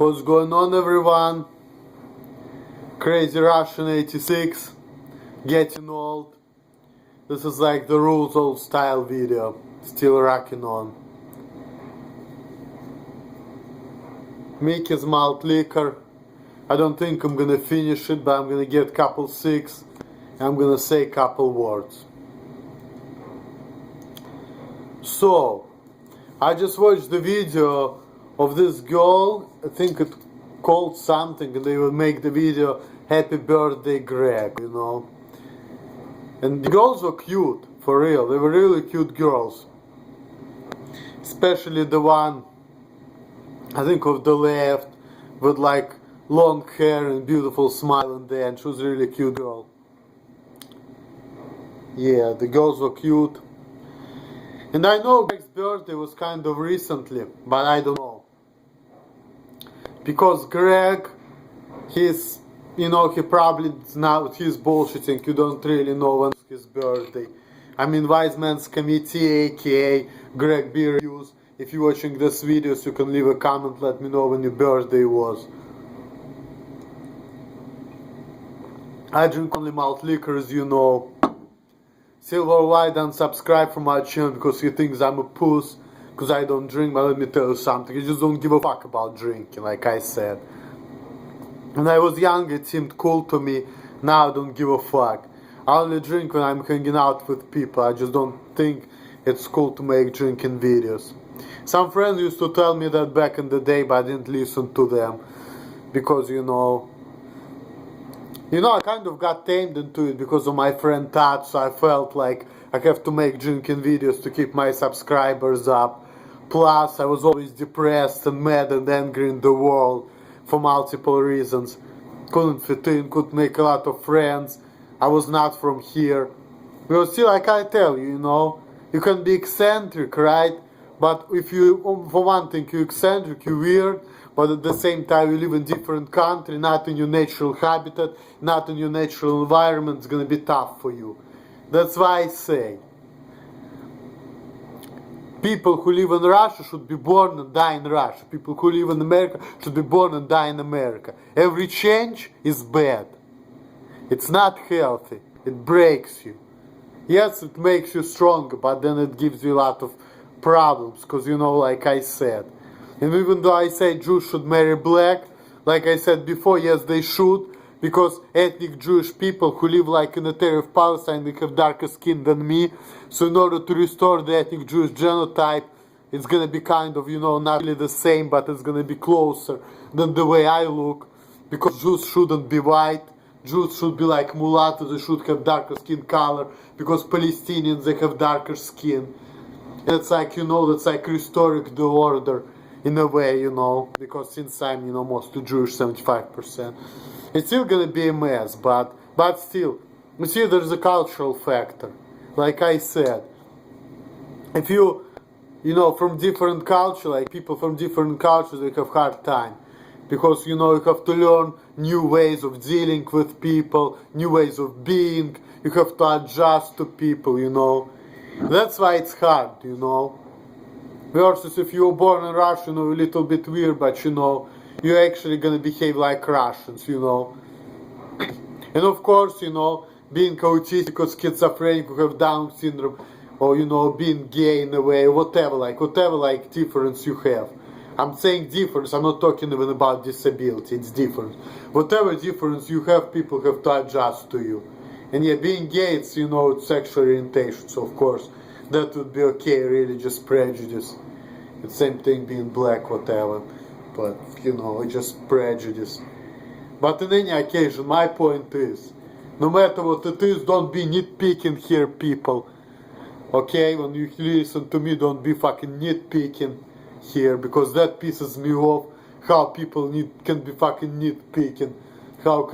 What's going on, everyone? Crazy Russian 86, getting old. This is like the rules old style video, still rocking on. Mickey's malt liquor. I don't think I'm gonna finish it, but I'm gonna get couple sips. I'm gonna say couple words. So, I just watched the video of this girl, I think it called something, and they will make the video Happy Birthday Greg, you know. And the girls were cute, for real, they were really cute girls. Especially the one, I think of the left, with like long hair and beautiful smile on the end. She was a really cute girl. Yeah, the girls were cute. And I know Greg's birthday was kind of recently, but I don't know. Because Greg, he's, you know, he probably now he's bullshitting. You don't really know when's his birthday. I mean, TheWiseMensCommittee, aka Greg B Reviews. If you're watching this video, you can leave a comment, let me know when your birthday was. I drink only malt liquor, as you know. Silver White unsubscribe from my channel because he thinks I'm a puss because I don't drink, but let me tell you something, I just don't give a fuck about drinking, like I said. When I was young it seemed cool to me, now I don't give a fuck. I only drink when I'm hanging out with people, I just don't think it's cool to make drinking videos. Some friends used to tell me that back in the day, but I didn't listen to them because, you know, I kind of got tamed into it because of my friend Todd, so I felt like I have to make drinking videos to keep my subscribers up. Plus, I was always depressed and mad and angry in the world for multiple reasons. Couldn't fit in, couldn't make a lot of friends. I was not from here. Well, see, like I tell you, you know, you can be eccentric, right? But if you, for one thing, you're eccentric, you're weird, but at the same time you live in different country, not in your natural habitat, not in your natural environment, it's gonna be tough for you. That's why I say, people who live in Russia should be born and die in Russia. People who live in America should be born and die in America. Every change is bad. It's not healthy. It breaks you. Yes, it makes you stronger, but then it gives you a lot of problems, because, you know, like I said. And even though I say Jews should marry black, like I said before, yes, they should, because ethnic Jewish people who live like in the area of Palestine, they have darker skin than me. So in order to restore the ethnic Jewish genotype, it's gonna be kind of, you know, not really the same, but it's gonna be closer than the way I look. Because Jews shouldn't be white, Jews should be like mulattoes, they should have darker skin color, because Palestinians, they have darker skin. And it's like, you know, that's like restoring the order in a way, you know, because since I'm, you know, mostly Jewish, 75%. It's still gonna be a mess, but still, you see, there's a cultural factor. Like I said, if you know, from different culture, like people from different cultures, they have hard time. Because, you know, you have to learn new ways of dealing with people, new ways of being, you have to adjust to people, you know. That's why it's hard, you know. Versus if you were born in Russia, you know, a little bit weird, but, you know, you're actually gonna behave like Russians, you know. And of course, you know, being autistic or schizophrenic who have Down syndrome, or, you know, being gay in a way, whatever like difference you have. I'm saying difference, I'm not talking even about disability, it's different. Whatever difference you have, people have to adjust to you. And yeah, being gay, it's, you know, it's sexual orientation, so of course, that would be okay, really, just prejudice. It's same thing being black, whatever. But, you know, just prejudice. But in any occasion, my point is, no matter what it is, don't be nitpicking here, people. Okay, when you listen to me, don't be fucking nitpicking here, because that pisses me off, how people can be fucking nitpicking. How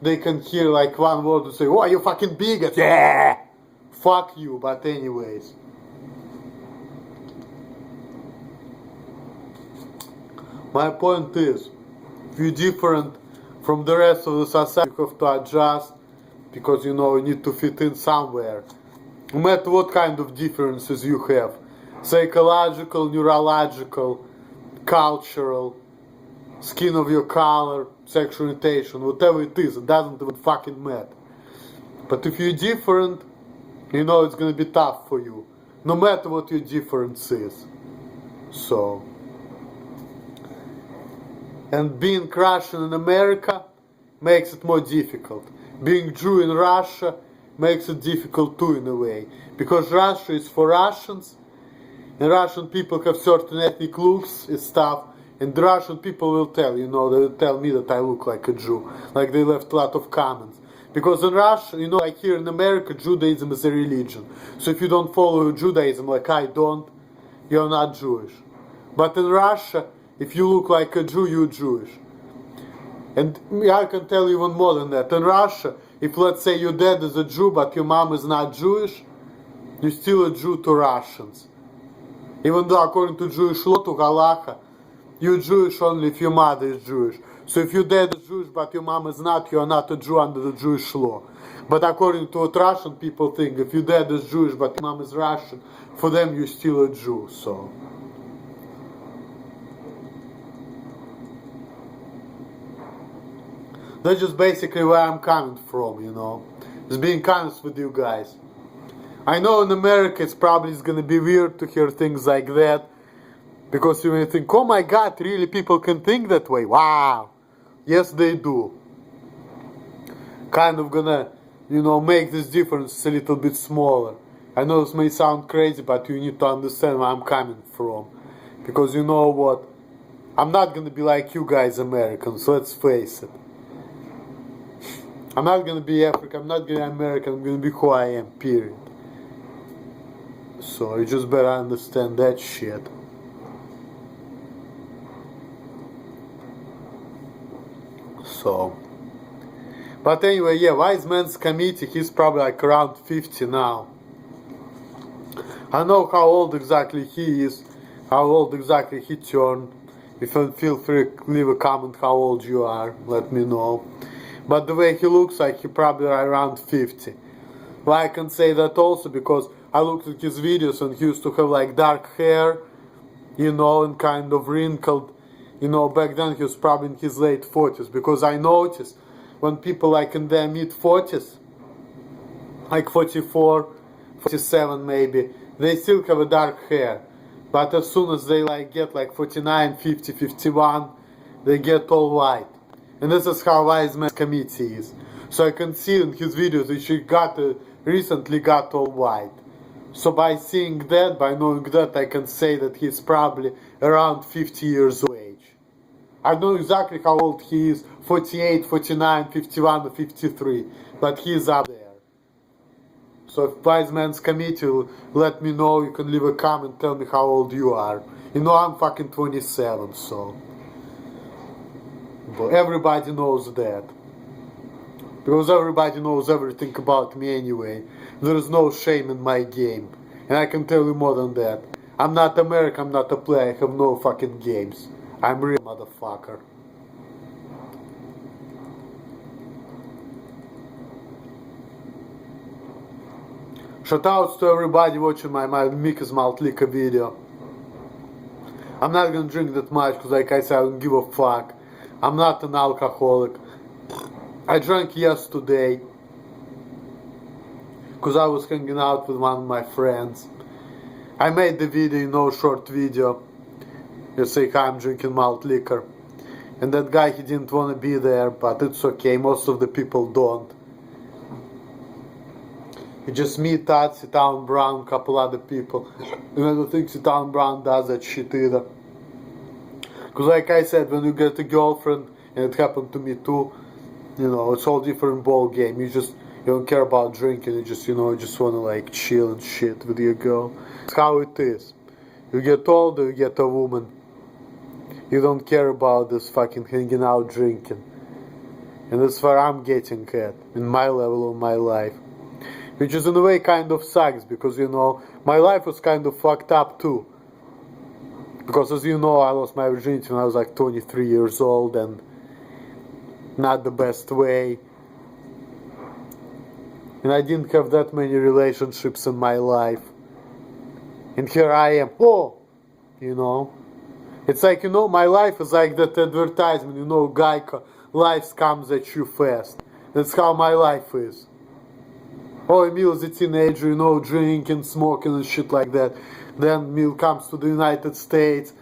they can hear like one word and say, oh, you fucking bigot, yeah! Fuck you, but anyways. My point is, if you're different from the rest of the society, you have to adjust, because, you know, you need to fit in somewhere. No matter what kind of differences you have. Psychological, neurological, cultural, skin of your color, sexual orientation, whatever it is, it doesn't even fucking matter. But if you're different, you know it's gonna be tough for you, no matter what your difference is. So, and being Russian in America makes it more difficult. Being Jew in Russia makes it difficult too, in a way, because Russia is for Russians, and Russian people have certain ethnic looks and stuff, and the Russian people will tell, you know, they will tell me that I look like a Jew, like they left a lot of comments. Because in Russia, you know, like here in America, Judaism is a religion. So if you don't follow Judaism like I don't, you're not Jewish. But in Russia, if you look like a Jew, you're Jewish. And I can tell you even more than that. In Russia, if let's say your dad is a Jew, but your mom is not Jewish, you're still a Jew to Russians. Even though according to Jewish law, to Halacha, you're Jewish only if your mother is Jewish. So if your dad is Jewish but your mom is not, you are not a Jew under the Jewish law. But according to what Russian people think, if your dad is Jewish but your mom is Russian, for them you're still a Jew. So that's just basically where I'm coming from, you know. Just being honest with you guys. I know in America it's probably gonna be weird to hear things like that, because you may think, oh my god, really people can think that way? Wow. Yes, they do. Kind of gonna, you know, make this difference a little bit smaller. I know this may sound crazy, but you need to understand where I'm coming from. Because you know what? I'm not gonna be like you guys Americans, let's face it. I'm not gonna be African, I'm not gonna be American, I'm gonna be who I am, period. So you just better understand that shit. So, but anyway, yeah, Wise Men's Committee, he's probably like around 50 now. I don't know how old exactly he is, how old exactly he turned. If you feel free to leave a comment how old you are, let me know. But the way he looks like, he probably around 50. Well, I can say that also because I looked at his videos and he used to have like dark hair, you know, and kind of wrinkled. You know, back then he was probably in his late 40s, because I noticed when people like in their mid 40s, like 44, 47 maybe, they still have a dark hair. But as soon as they like get like 49, 50, 51, they get all white. And this is how Wise Men's Committee is. So I can see in his videos that she recently got all white. So by seeing that, by knowing that, I can say that he's probably around 50 years of age. I don't know exactly how old he is, 48, 49, 51 or 53, but he's up there. So if Wise Men's Committee will let me know, you can leave a comment, tell me how old you are. You know I'm fucking 27, so. But everybody knows that. Because everybody knows everything about me anyway. There is no shame in my game. And I can tell you more than that. I'm not American, I'm not a player, I have no fucking games. I'm a real motherfucker. Shoutouts to everybody watching my Mickey's Malt Liquor video. I'm not gonna drink that much because like I said, I don't give a fuck. I'm not an alcoholic. I drank yesterday because I was hanging out with one of my friends. I made the video, you know, short video. You say hi, I'm drinking malt liquor. And that guy, he didn't want to be there, but it's okay, most of the people don't. It's just me, Todd, Town Brown, couple other people. And I don't think Town Brown does that shit either. Because like I said, when you get a girlfriend, and it happened to me too, you know, it's all different ball game. You don't care about drinking, you just, you know, you just want to like chill and shit with your girl. It's how it is. You get older, you get a woman. You don't care about this fucking hanging out drinking. And that's where I'm getting at, in my level of my life. Which is in a way kind of sucks, because you know, my life was kind of fucked up too. Because as you know, I lost my virginity when I was like 23 years old, and not the best way. And I didn't have that many relationships in my life. And here I am, you know. It's like, you know, my life is like that advertisement, you know, Geico, life comes at you fast. That's how my life is. Oh, Emil's a teenager, you know, drinking, smoking and shit like that. Then Emil comes to the United States,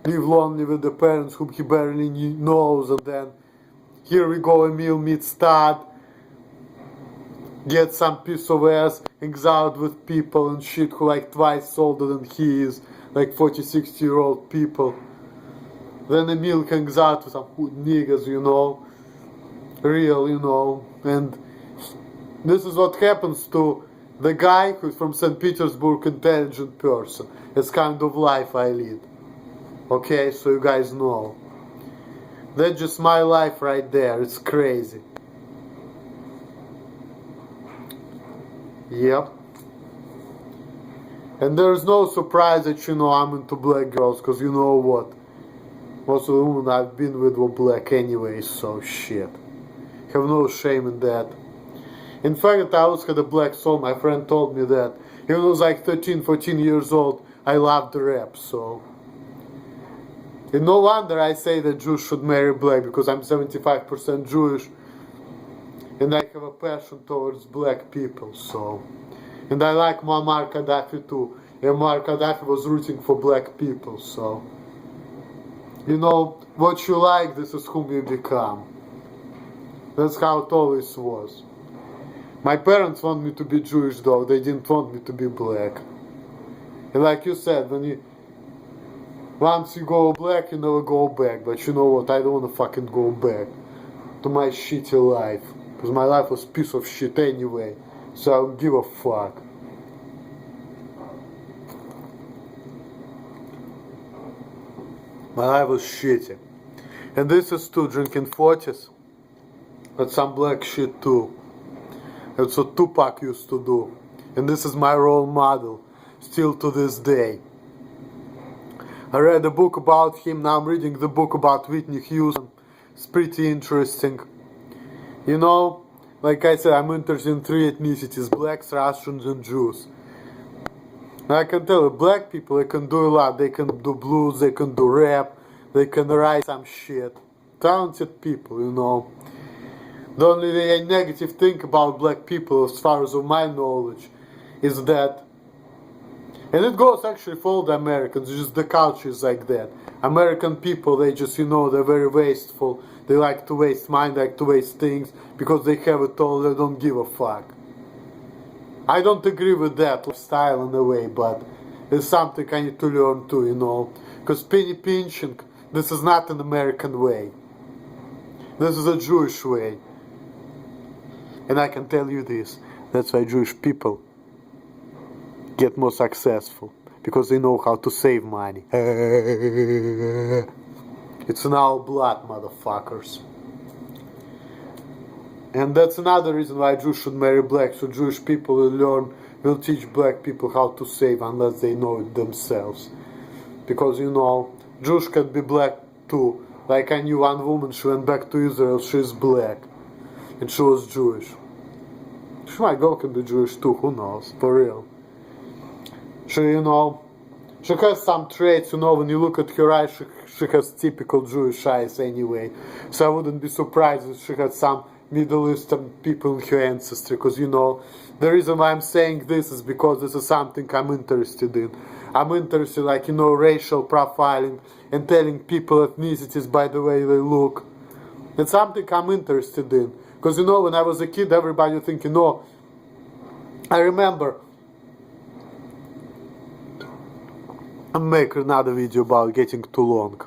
live lonely with the parents whom he barely knows, and then here we go, Emil meets Todd, gets some piece of ass, hangs out with people and shit who like twice older than he is, like 40-60-year-old people. Then Emil hangs out with some hood niggas, you know, real, you know, and this is what happens to the guy who's from St. Petersburg, intelligent person. It's kind of life I lead. Okay, so you guys know. That's just my life right there. It's crazy. Yep. And there's no surprise that, you know, I'm into black girls, because you know what? Most of the women I've been with were black anyway, so shit. Have no shame in that. In fact, I always had a black soul. My friend told me that. Even when I was like 13, 14 years old, I loved the rap, so. And no wonder I say that Jews should marry black, because I'm 75% Jewish. And I have a passion towards black people, so. And I like Muammar Gaddafi too. And Muammar Gaddafi was rooting for black people, so. You know, what you like, this is whom you become. That's how it always was. My parents want me to be Jewish though, they didn't want me to be black. And like you said, once you go black, you never go back. But you know what, I don't want to fucking go back to my shitty life. Because my life was a piece of shit anyway. So I don't give a fuck. My life was shitty. And this is too, drinking 40s. That's some black shit too. That's what Tupac used to do. And this is my role model, still to this day. I read a book about him, now I'm reading the book about Whitney Houston. It's pretty interesting. You know, like I said, I'm interested in three ethnicities: blacks, Russians and Jews. And I can tell you, black people, they can do a lot. They can do blues, they can do rap, they can write some shit. Talented people, you know. The only negative thing about black people, as far as of my knowledge, is that, and it goes actually for all the Americans, just the culture is like that. American people, they just, you know, they're very wasteful. They like to waste money, like to waste things, because they have it all, they don't give a fuck. I don't agree with that style in a way, but it's something I need to learn too, you know. Because penny pinching, this is not an American way. This is a Jewish way. And I can tell you this, that's why Jewish people get more successful, because they know how to save money. It's in our blood, motherfuckers. And that's another reason why Jews should marry black, so Jewish people will teach black people how to save unless they know it themselves. Because, you know, Jews can be black too. Like I knew one woman, she went back to Israel, she's black. And she was Jewish. She might go can be Jewish too, who knows, for real. She, you know, she has some traits, you know, when you look at her eyes, she has typical Jewish eyes anyway. So I wouldn't be surprised if she had some Middle Eastern people in her ancestry, because, you know, the reason why I'm saying this is because this is something I'm interested in. I'm interested, like, you know, racial profiling and telling people ethnicities by the way they look. It's something I'm interested in. Because, you know, when I was a kid, everybody would think, you know, I remember, I'll make another video about getting too long.